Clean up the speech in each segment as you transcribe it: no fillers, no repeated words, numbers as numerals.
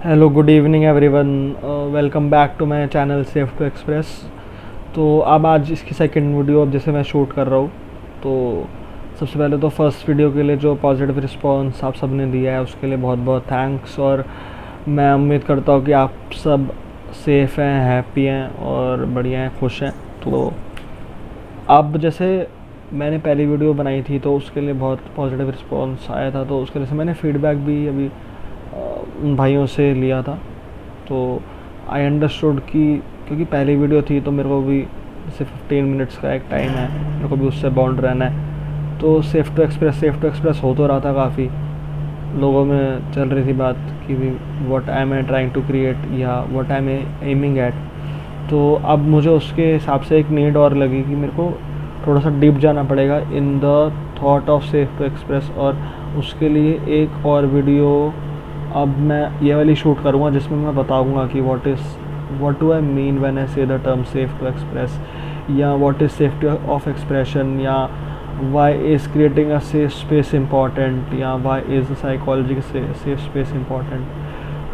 Hello good evening everyone. Welcome back to my channel safe to express. तो अब आज इसकी सेकंड वीडियो अब जैसे मैं शूट कर रहा हूँ, तो सबसे पहले तो फर्स्ट वीडियो के लिए जो पॉजिटिव रिस्पांस आप सब ने दिया है उसके लिए बहुत बहुत थैंक्स। और मैं उम्मीद करता हूँ कि आप सब सेफ़ हैं, हैप्पी हैं और बढ़िया हैं, खुश हैं। तो अब जैसे मैंने पहली वीडियो बनाई थी तो उसके लिए बहुत पॉजिटिव रिस्पांस आया था, तो उसके लिए से मैंने फ़ीडबैक भी अभी उन भाइयों से लिया था। तो आई अंडरस्टूड कि क्योंकि पहली वीडियो थी तो मेरे को भी जैसे 15 मिनट्स का एक टाइम है, मेरे को भी उससे बाउंड रहना है। तो सेफ़ टू एक्सप्रेस हो तो रहा था, काफ़ी लोगों में चल रही थी बात कि what I am trying to create या what I am aiming at. तो अब मुझे उसके हिसाब से एक नीड और लगी कि मेरे को थोड़ा सा डीप जाना पड़ेगा in the thought of safe to express, और उसके लिए एक और वीडियो अब मैं ये वाली शूट करूँगा जिसमें मैं बताऊँगा कि what do I mean when I say the term safe to express, या what is safety of expression, या why is creating a safe space important, या why is psychology safe space important.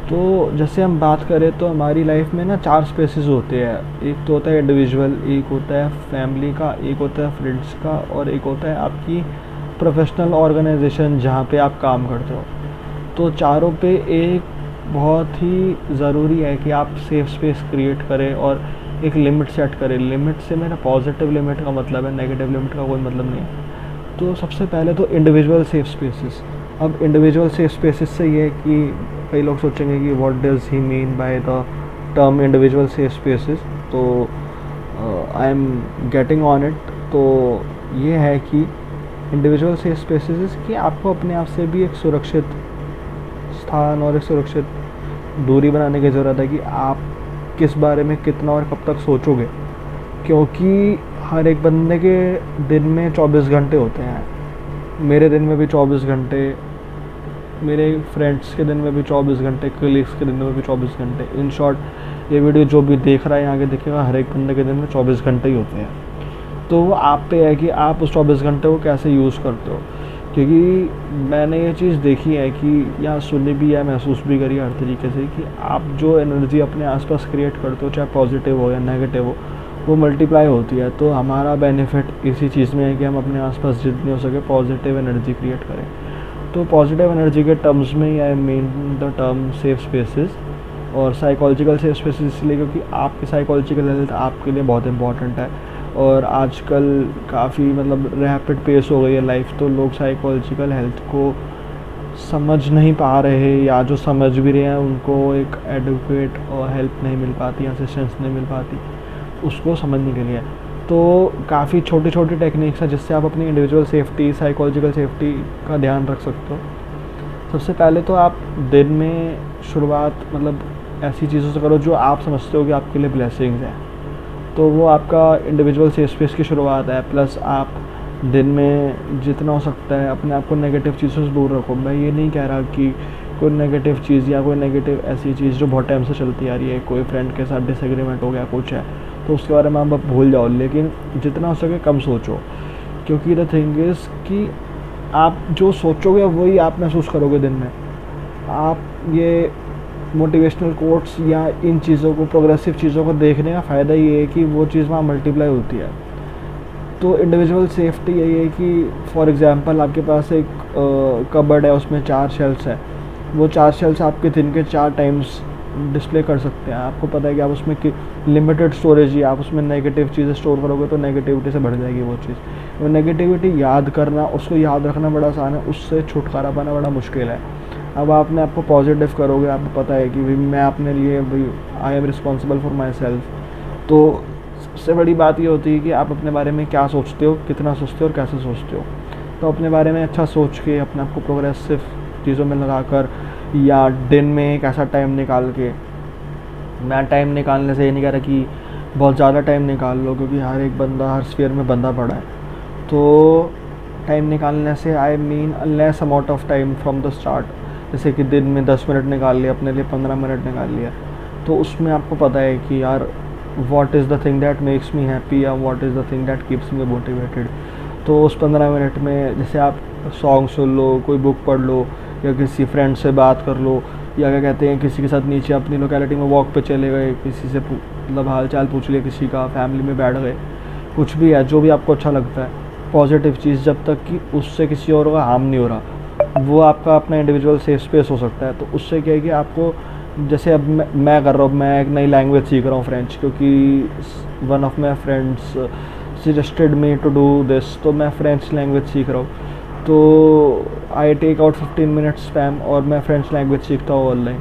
तो जैसे हम बात करें तो हमारी लाइफ में ना 4 स्पेसेस होते हैं। एक तो होता है इंडिविजुअल, एक होता है फैमिली का, एक होता है फ्रेंड्स का, और एक होता है आपकी प्रोफेशनल ऑर्गेनाइजेशन जहाँ पे आप काम करते हो। तो चारों पे एक बहुत ही ज़रूरी है कि आप सेफ स्पेस क्रिएट करें और एक लिमिट सेट करें। लिमिट से मेरा पॉजिटिव लिमिट का मतलब है, नेगेटिव लिमिट का कोई मतलब नहीं है। तो सबसे पहले तो इंडिविजुअल सेफ स्पेसेस। अब इंडिविजुअल सेफ स्पेसेस से ये है कि कई लोग सोचेंगे कि what does he mean by the term individual safe spaces. तो I am getting on it. तो ये है कि इंडिविजुअल सेफ स्पेसेस कि आपको अपने आप से भी एक सुरक्षित स्थान और एक सुरक्षित दूरी बनाने की ज़रूरत है कि आप किस बारे में कितना और कब तक सोचोगे, क्योंकि हर एक बंदे के दिन में 24 घंटे होते हैं। मेरे दिन में भी 24 घंटे, मेरे फ्रेंड्स के दिन में भी 24 घंटे, कलीग्स के दिन में भी 24 घंटे। इन शॉर्ट ये वीडियो जो भी देख रहा है आगे देखेगा, हर एक बंदे के दिन में 24 घंटे ही होते हैं। तो वो आप पे है कि आप उस 24 घंटे को कैसे यूज़ करते हो। क्योंकि मैंने ये चीज़ देखी है कि या सुनी भी है, महसूस भी करी हर तरीके से कि आप जो एनर्जी अपने आसपास क्रिएट करते हो, चाहे पॉजिटिव हो या नेगेटिव हो, वो मल्टीप्लाई होती है। तो हमारा बेनिफिट इसी चीज़ में है कि हम अपने आसपास जितनी हो सके पॉजिटिव एनर्जी क्रिएट करें। तो पॉजिटिव एनर्जी के टर्म्स में ही I mean the term safe spaces. और साइकोलॉजिकल सेफ स्पेसेस इसलिए क्योंकि आपकी साइकोलॉजिकल हेल्थ आपके लिए बहुत इंपॉर्टेंट है। और आजकल काफ़ी मतलब रैपिड पेस हो गई है लाइफ, तो लोग साइकोलॉजिकल हेल्थ को समझ नहीं पा रहे, या जो समझ भी रहे हैं उनको एक एडुकेट और हेल्प नहीं मिल पाती, असिस्टेंस नहीं मिल पाती उसको समझने के लिए। तो काफ़ी छोटी छोटी टेक्निक्स हैं जिससे आप अपनी इंडिविजुअल सेफ्टी, साइकोलॉजिकल सेफ्टी का ध्यान रख सकते हो। सबसे पहले तो आप दिन में शुरुआत मतलब ऐसी चीज़ों से करो जो आप समझते हो कि आपके लिए ब्लेसिंग्स हैं। तो वो आपका इंडिविजुअल सेफ स्पेस की शुरुआत है। प्लस आप दिन में जितना हो सकता है अपने आप को नेगेटिव चीज़ों से दूर रखो। मैं ये नहीं कह रहा कि कोई नेगेटिव चीज़ या कोई नेगेटिव ऐसी चीज़ जो बहुत टाइम से चलती आ रही है, कोई फ्रेंड के साथ डिसएग्रीमेंट हो गया, कुछ है, तो उसके बारे में आप भूल जाओ, लेकिन जितना हो सके कम सोचो। क्योंकि द थिंग इज़ कि आप जो सोचोगे वही आप महसूस करोगे दिन में। आप ये मोटिवेशनल कोट्स या इन चीज़ों को, प्रोग्रेसिव चीज़ों को देखने का फ़ायदा ये है कि वो चीज़ वहाँ मल्टीप्लाई होती है। तो इंडिविजुअल सेफ्टी यही है कि फॉर एग्ज़ाम्पल आपके पास एक कबर्ड है, उसमें 4 शेल्फ्स हैं। वो 4 शेल्फ्स आपके दिन के 4 टाइम्स डिस्प्ले कर सकते हैं। आपको पता है कि आप उसमें लिमिटेड स्टोरेज ही, आप उसमें नेगेटिव चीज़ें स्टोर करोगे तो नेगेटिविटी से बढ़ जाएगी वो चीज़। वो नेगेटिविटी याद करना, उसको याद रखना बड़ा आसान है, उससे छुटकारा पाना बड़ा मुश्किल है। अब आपने आपको पॉजिटिव करोगे, आपको पता है कि भाई मैं अपने लिए भाई I am responsible for my self. तो सबसे बड़ी बात ये होती है कि आप अपने बारे में क्या सोचते हो, कितना सोचते हो और कैसे सोचते हो। तो अपने बारे में अच्छा सोच के अपने आप को प्रोग्रेसिव चीज़ों में लगा कर, या दिन में एक ऐसा टाइम निकाल के, मैं टाइम निकालने से ये नहीं कह रहा कि बहुत ज़्यादा टाइम निकाल लो, क्योंकि हर एक बंदा हर स्फीयर में बंदा पड़ा है। तो टाइम निकालने से I mean less amount of time from the start. जैसे कि दिन में 10 मिनट निकाल लिया अपने लिए, 15 मिनट निकाल लिया, तो उसमें आपको पता है कि यार what is the thing that makes me happy, या what is the thing that keeps me motivated. तो उस 15 मिनट में जैसे आप सॉन्ग सुन लो, कोई बुक पढ़ लो, या किसी फ्रेंड से बात कर लो, या क्या कहते हैं किसी के साथ नीचे अपनी लोकेलिटी में वॉक पे चले गए, किसी से मतलब हाल चाल पूछ लिया किसी का, फैमिली में बैठ गए, कुछ भी है जो भी आपको अच्छा लगता है पॉजिटिव चीज़, जब तक कि उससे किसी और का हार्म नहीं हो रहा, वो आपका अपना इंडिविजुअल सेफ स्पेस हो सकता है। तो उससे क्या है कि आपको, जैसे अब मैं कर रहा हूँ, मैं एक नई लैंग्वेज सीख रहा हूँ फ्रेंच, क्योंकि one of my friends suggested me to do this, तो मैं फ्रेंच लैंग्वेज सीख रहा हूँ। तो I take out 15 minutes span और मैं फ्रेंच लैंग्वेज सीखता हूँ ऑनलाइन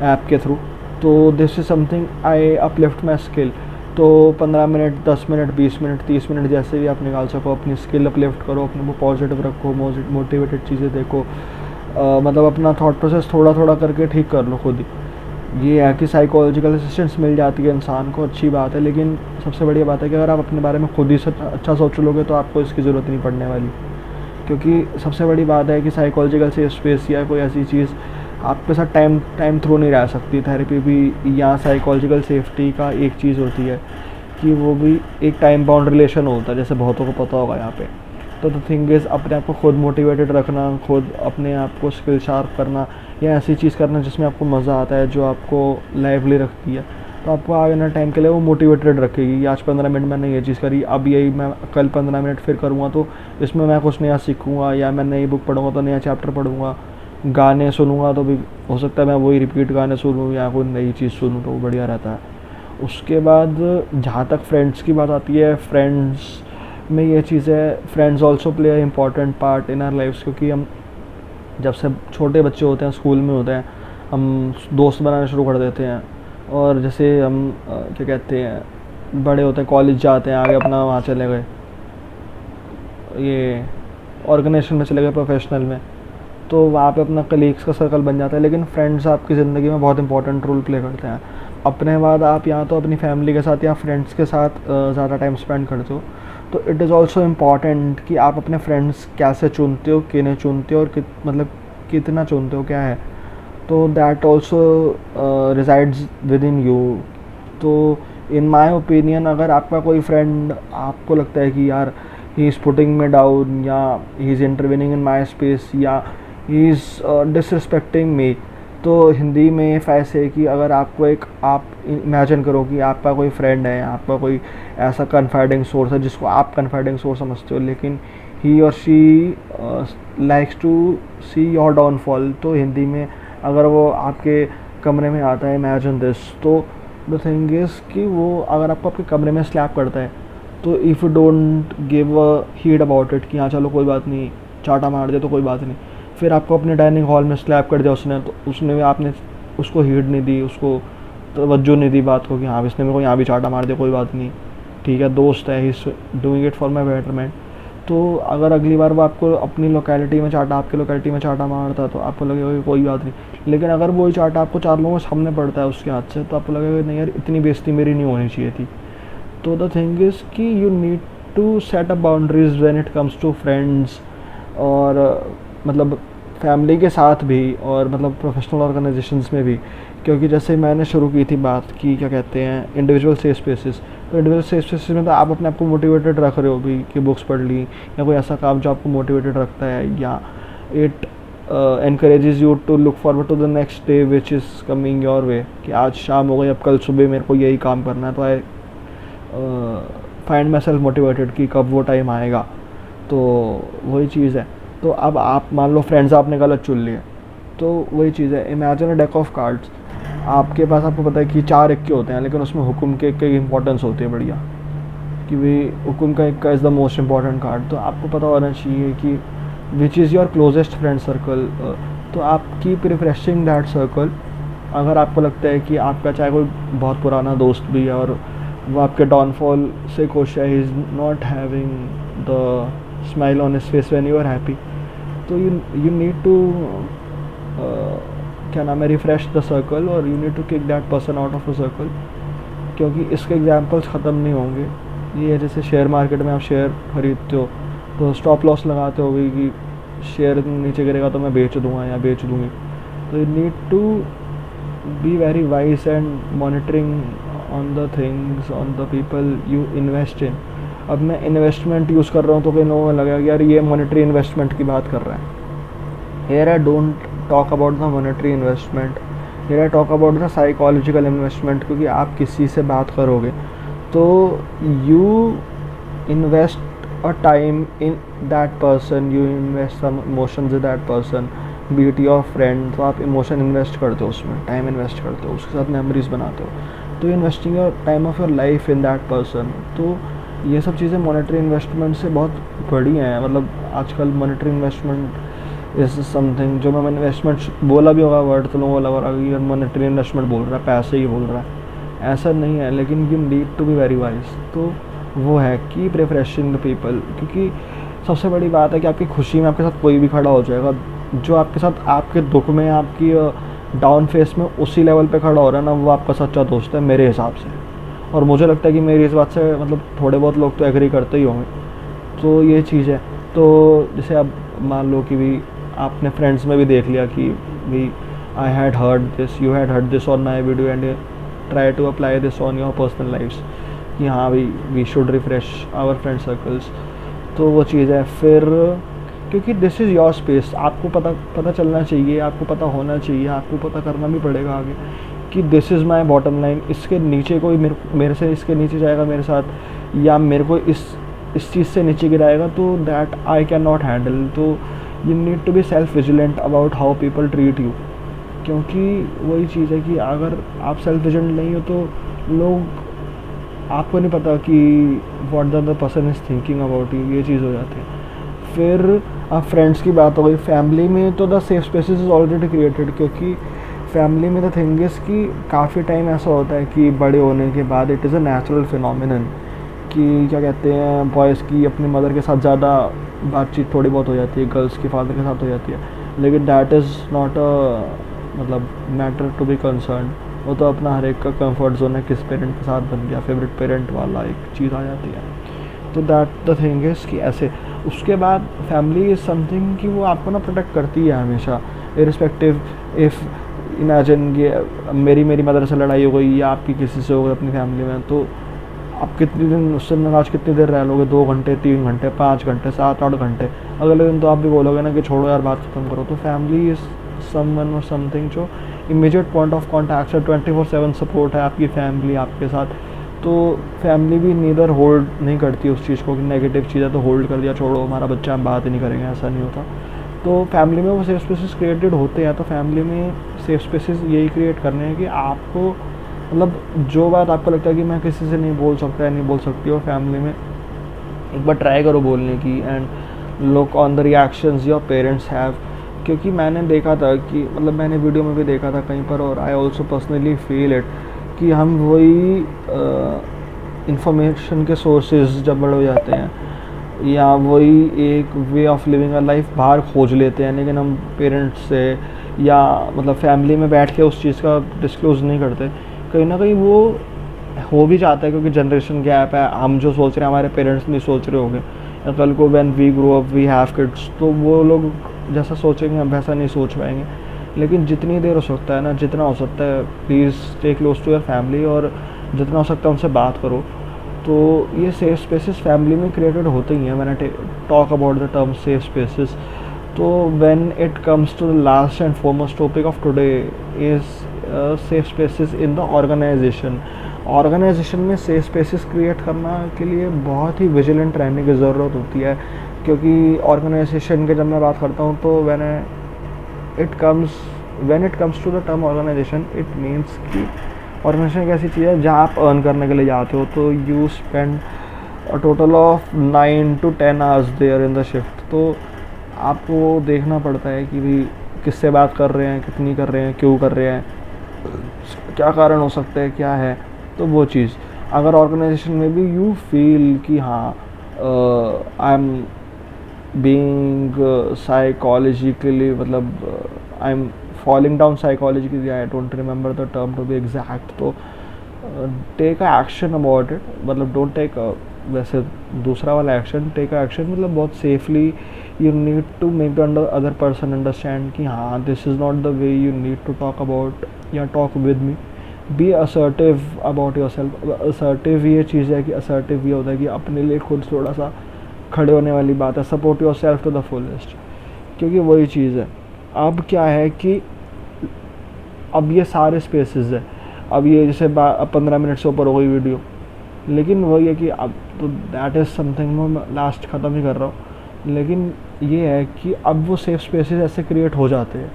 ऐप के थ्रू। तो this is something I uplift my skill. तो 15 मिनट, 10 मिनट, 20 मिनट, 30 मिनट जैसे भी आप निकाल सको, अपनी स्किल अपलिफ्ट करो, अपने को पॉजिटिव रखो, मोटिवेटेड चीज़ें देखो, मतलब अपना थॉट प्रोसेस थोड़ा थोड़ा करके ठीक कर लो खुद ही। ये है कि साइकोलॉजिकल असिस्टेंस मिल जाती है इंसान को, अच्छी बात है, लेकिन सबसे बढ़िया बात है कि अगर आप अपने बारे में खुद ही अच्छा सोच लोगे तो आपको इसकी ज़रूरत नहीं पड़ने वाली। क्योंकि सबसे बड़ी बात है कि साइकोलॉजिकल सेफ स्पेस या कोई ऐसी चीज़ आपके साथ टाइम थ्रू नहीं रह सकती। थेरेपी भी या साइकोलॉजिकल सेफ्टी का एक चीज़ होती है कि वो भी एक टाइम बाउंड रिलेशन होता है, जैसे बहुतों को पता होगा यहाँ पे। तो द थिंग इज़ अपने आप को खुद मोटिवेटेड रखना, खुद अपने आप को स्किल शार्प करना, या ऐसी चीज़ करना जिसमें आपको मज़ा आता है, जो आपको लाइवली रखती है, तो आपको आगे ना टाइम के लिए वो मोटिवेटेड रखेगी। आज 15 मिनट मैंने ये चीज़ करी, अब यही मैं कल 15 मिनट फिर करूँगा, तो इसमें मैं कुछ नया सीखूँगा, या मैं नई बुक पढ़ूँगा तो नया चैप्टर पढ़ूँगा, गाने सुनूँगा तो भी हो सकता है मैं वही रिपीट गाने सुनूँ या कोई नई चीज़ सुनूँ, तो वो बढ़िया रहता है। उसके बाद जहाँ तक फ्रेंड्स की बात आती है, फ्रेंड्स में ये चीज़ है, friends also play a important part in our lifes. क्योंकि हम जब से छोटे बच्चे होते हैं, स्कूल में होते हैं, हम दोस्त बनाना शुरू कर देते हैं, और जैसे हम क्या कहते हैं बड़े होते हैं, कॉलेज जाते हैं, आगे अपना वहाँ चले गए, ये ऑर्गेनाइजेशन में चले गए, प्रोफेशनल में, तो वहाँ पे अपना कलीग्स का सर्कल बन जाता है। लेकिन फ्रेंड्स आपकी ज़िंदगी में बहुत इंपॉर्टेंट रोल प्ले करते हैं। अपने बाद आप या तो अपनी फैमिली के साथ या फ्रेंड्स के साथ ज़्यादा टाइम स्पेंड करते हो, तो इट इज़ ऑल्सो इम्पॉर्टेंट कि आप अपने फ्रेंड्स कैसे चुनते हो, किन्हें चुनते हो, और मतलब कितना चुनते हो, क्या है, तो that also resides with in you. तो इन माई ओपिनियन, अगर आपका कोई फ्रेंड आपको लगता है कि यार he is putting me down, या he is intervening in my space, या ही इज़ डिसरिस्पेक्टिंग मी, तो हिंदी में ऐसे है कि अगर आपको आप इमेजिन करो कि आपका कोई फ्रेंड है, आपका कोई ऐसा कन्फाइडिंग सोर्स है जिसको आप कन्फाइडिंग सोर्स समझते हो, लेकिन ही और she likes to see your downfall. तो हिंदी में अगर वो आपके कमरे में आता है, इमेजिन दिस, तो द थिंग इज़ कि वो अगर आपको आपके कमरे में स्लैप करता है, तो if you don't give a heed about it कि हाँ चलो कोई बात नहीं, चाटा मार दिया तो कोई बात नहीं, फिर आपको अपने डाइनिंग हॉल में स्लैप कर दिया उसने, तो उसने आपने उसको हीड नहीं दी, उसको तवज्जो नहीं दी बात को कि हाँ इसने मेरे को यहाँ भी चाटा मार दिया, कोई बात नहीं, ठीक है, दोस्त है, he is doing it for my betterment. तो अगर अगली बार वो आपको अपनी लोकेलिटी में चाटा, आपकी लोकेलिटी में चाटा मारता है, तो आपको लगेगा कि कोई बात नहीं। लेकिन अगर वही चाटा आपको 4 लोगों के सामने पड़ता है उसके हाथ से, तो आपको लगेगा नहीं यार इतनी बेइज्जती मेरी नहीं होनी चाहिए थी। तो द थिंग इज़ कि you need to set up boundaries when it comes to friends, और मतलब फैमिली के साथ भी, और मतलब प्रोफेशनल ऑर्गेनाइजेशंस में भी। क्योंकि जैसे मैंने शुरू की थी बात की क्या कहते हैं इंडिविजुअल सेफ स्पेसेस, तो इंडिविजुअल सेफ स्पेसेस में तो आप अपने आप को मोटिवेटेड रख रहे हो भी कि बुक्स पढ़ ली, या कोई ऐसा काम जो आपको मोटिवेटेड रखता है, या it encourages you to look forward to the next day which is coming your way, कि आज शाम हो गई, अब कल सुबह मेरे को यही काम करना है, तो I find my self motivated कि कब वो टाइम आएगा। तो वही चीज़ है। तो अब आप मान लो फ्रेंड्स आपने गलत चुन लिए, तो वही चीज़ है, imagine a deck of cards, आपके पास आपको पता है कि 4 इक्के होते हैं, लेकिन उसमें हुक्म के इक्के की इंपॉर्टेंस होती है बढ़िया, कि भाई हुक्म का इक्का is the most important card. तो आपको पता होना चाहिए कि which is your closest friend circle, तो आप कीप रिफ्रेशिंग दैट सर्कल। अगर आपको लगता है कि आपका चाहे कोई बहुत पुराना दोस्त भी है और वो आपके डाउनफॉल से खुश है, he is not having the smile on his face when you are happy, तो यू नीड टू क्या नाम है, रिफ्रेश द सर्कल, और you need to kick that person out of the circle. क्योंकि इसके एग्जांपल्स ख़त्म नहीं होंगे। ये जैसे शेयर मार्केट में आप शेयर खरीदते हो तो स्टॉप लॉस लगाते हो भी कि शेयर नीचे गिरेगा तो मैं बेच दूंगा या बेच दूंगी। तो you need to be very wise and monitoring on the things, on the people you invest in. अब मैं इन्वेस्टमेंट यूज़ कर रहा हूँ तो कहीं लोगों को लगेगा कि यार ये मॉनेटरी इन्वेस्टमेंट की बात कर रहा है। Here I don't talk about the monetary investment, फिर I talk about the psychological investment, क्योंकि आप किसी से बात करोगे तो you invest a time in that person, you invest some emotions in that person, be it your friend, तो आप इमोशन इन्वेस्ट करते हो उसमें, टाइम इन्वेस्ट करते हो, उसके साथ मेमोरीज बनाते हो, तो investing your time of your life in that person. तो ये सब चीज़ें मॉनेटरी इन्वेस्टमेंट से बहुत बड़ी हैं। मतलब आजकल मॉनेटरी इन्वेस्टमेंट इज समथिंग, जो मैंने इन्वेस्टमेंट बोला भी होगा वर्ड तो लोगों को लगा कि यार मॉनेटरी इन्वेस्टमेंट बोल रहा है, पैसे ही बोल रहा है, ऐसा नहीं है। लेकिन you need to be very wise. तो वो है कीप रिफ्रेशिंग द पीपल, क्योंकि सबसे बड़ी बात है कि आपकी खुशी में आपके साथ कोई भी खड़ा हो जाएगा, जो आपके साथ आपके दुख में, आपकी डाउन फेस में उसी लेवल पे खड़ा हो रहा है ना, वो आपका सच्चा दोस्त है मेरे हिसाब से। और मुझे लगता है कि मेरी इस बात से मतलब थोड़े बहुत लोग तो एग्री करते ही होंगे। तो ये चीज़ है। तो जैसे अब मान लो कि भी आपने फ्रेंड्स में भी देख लिया कि भी I had heard this, you had heard this on my video and try to apply this on your personal lifes, कि हाँ भाई we should refresh our friend circles. तो वो चीज़ है। फिर क्योंकि दिस इज़ योर स्पेस, आपको पता चलना चाहिए, आपको पता होना चाहिए, आपको पता करना भी पड़ेगा आगे कि this is my bottom line, इसके नीचे कोई मेरे से इसके नीचे जाएगा मेरे साथ, या मेरे को इस चीज़ से नीचे गिराएगा, तो that I can not handle. तो you need to be self vigilant about how people treat you, क्योंकि वही चीज़ है कि अगर आप सेल्फ विजिलेंट नहीं हो तो लोग, आपको नहीं पता कि what the other person is thinking about you, ये चीज़ हो जाती है। फिर अब फ्रेंड्स की बात हो गई, फैमिली में तो the safe spaces is already created, क्योंकि फैमिली में द थिंग इज़ कि काफ़ी टाइम ऐसा होता है कि बड़े होने के बाद it is a natural phenomenon कि क्या कहते हैं, बॉयज़ की अपनी मदर के साथ ज़्यादा बातचीत थोड़ी बहुत हो जाती है, गर्ल्स की फादर के साथ हो जाती है, लेकिन दैट इज़ नॉट अ मतलब मैटर टू बी कंसर्न। वो तो अपना हर एक का कंफर्ट जोन है, किस पेरेंट के साथ बन गया, फेवरेट पेरेंट वाला एक चीज़ आ जाती है। तो दैट द थिंग इज़ कि ऐसे उसके बाद फैमिली इज़ समथिंग कि वो आपको ना प्रोटेक्ट करती है हमेशा, इरिस्पेक्टिव इफ़ इमेजिन कि मेरी मदर से लड़ाई हो गई या आपकी किसी से हो गई अपनी फैमिली में, तो आप कितने दिन उससे नाराज कितनी देर रह लोगे, 2 घंटे 3 घंटे 5 घंटे 7-8 घंटे, अगले दिन तो आप भी बोलोगे ना कि छोड़ो यार बात खत्म करो। तो फैमिली इज़ समवन और समथिंग जो इमीडिएट पॉइंट ऑफ कॉन्टैक्ट है, 24/7 सपोर्ट है आपकी फैमिली आपके साथ। तो फैमिली भी नीदर होल्ड नहीं करती उस चीज़ को कि नेगेटिव चीज़ है तो होल्ड कर दिया, छोड़ो हमारा बच्चा, हम बात ही नहीं करेंगे, ऐसा नहीं होता। तो फैमिली में वो सेफ स्पेसेस क्रिएटेड होते हैं। तो फैमिली में सेफ स्पेसेस यही क्रिएट करने हैं कि आपको मतलब जो बात आपको लगता है कि मैं किसी से नहीं बोल सकता या नहीं बोल सकती, और फैमिली में एक बार ट्राई करो बोलने की, and look on the reactions your parents have. क्योंकि मैंने देखा था कि मतलब मैंने वीडियो में भी देखा था कहीं पर, और I also personally feel it कि हम वही इंफॉर्मेशन के सोर्सेज जब बड़े हो जाते हैं, या वही एक way of living a life बाहर खोज लेते हैं, लेकिन हम पेरेंट्स से या मतलब फैमिली में बैठ के उस चीज़ का डिस्क्लोज़ नहीं करते। कहीं ना कहीं वो हो भी जाता है क्योंकि जनरेशन गैप है, हम जो सोच रहे हैं हमारे पेरेंट्स नहीं सोच रहे होंगे, या कल को when we grow up we have kids, तो वो लोग जैसा सोचेंगे हम वैसा नहीं सोच पाएंगे। लेकिन जितनी देर हो सकता है ना, जितना हो सकता है please stay close to your family, और जितना हो सकता है उनसे बात करो। तो ये सेफ स्पेसेस फैमिली में क्रिएटेड होते ही हैं। मैंने talk about the term safe spaces. तो when it comes to the last and foremost topic of today is safe spaces in the organization में सेफ स्पेसेस क्रिएट करना के लिए बहुत ही विजिलेंट रहने की ज़रूरत होती है, क्योंकि ऑर्गेनाइजेशन के जब मैं बात करता हूँ तो when it comes to the term organization, it means कि ऑर्गेनाइजेशन एक ऐसी चीज़ है जहाँ आप अर्न करने के लिए जाते हो, तो you spend a total of 9 to 10 hours there in the shift. तो आपको देखना पड़ता है कि भाई किससे बात कर रहे हैं, कितनी कर रहे हैं, क्यों कर रहे हैं, क्या कारण हो सकता है, क्या है। तो वो चीज़ अगर ऑर्गेनाइजेशन में भी यू फील कि हाँ आई एम बीइंग साइकोलॉजिकली, मतलब I am falling down psychologically, I don't remember the term to be exact, तो take a action about it. मतलब डोंट टेक वैसे दूसरा वाला एक्शन, टेक अ एक्शन मतलब बहुत safely. You need to make the other person understand कि हाँ this is not the way you need to talk about या talk with me. Be assertive about your self. Assertive ये चीज़ है कि assertive ये होता है कि अपने लिए खुद थोड़ा सा खड़े होने वाली बात है, सपोर्ट योर सेल्फ टू द फुलेस्ट, क्योंकि वही चीज़ है। अब क्या है कि अब ये सारे स्पेसेस है, अब ये जैसे 15 मिनट से ऊपर हो गई वीडियो, लेकिन वही है कि अब तो दैट इज़ समथिंग मैं लास्ट ख़त्म ही कर रहा हूँ। लेकिन ये है कि अब वो सेफ स्पेसेस ऐसे क्रिएट हो जाते हैं,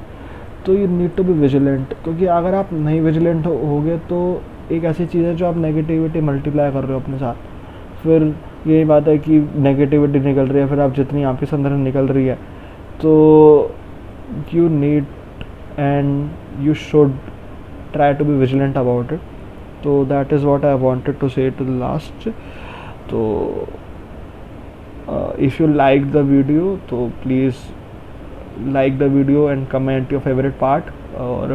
तो you need to be vigilant, क्योंकि अगर आप नहीं विजिलेंट होगे तो एक ऐसी चीज़ है जो आप नेगेटिविटी मल्टीप्लाई कर रहे हो अपने साथ, फिर यही बात है कि नेगेटिविटी निकल रही है, फिर आप जितनी आपके अंदर निकल रही है, तो you need and you should try to be vigilant about it. So that is what I wanted to say to the last. So if you like the video, so please like the video and comment your favorite part और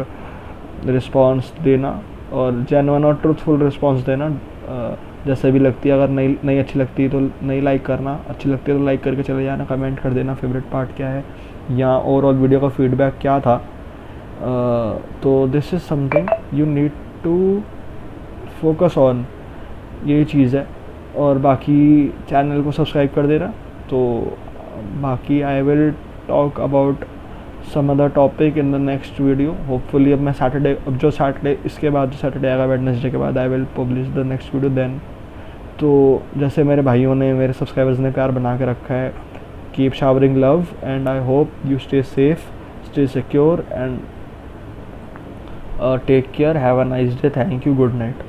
response देना, और genuine और truthful response देना, जैसे भी लगती है। अगर नहीं अच्छी लगती है तो नहीं लाइक करना, अच्छी लगती है तो लाइक करके चले जाना, कमेंट कर देना फेवरेट पार्ट क्या है या ओवरऑल वीडियो का फीडबैक क्या था। तो this is something you need to focus on, यही चीज़ है। और बाकी चैनल को सब्सक्राइब कर देना। तो बाकी I will talk about some other topic in the next video hopefully. अब मैं सैटरडे, अब जो सैटरडे इसके बाद जो सैटरडे आएगा वेडनेसडे के बाद, I will publish the next video then. तो जैसे मेरे भाइयों ने, मेरे सब्सक्राइबर्स ने प्यार बना के रखा है, keep showering love and I hope you stay safe, stay secure and take care. Have a nice day. Thank you. Good night.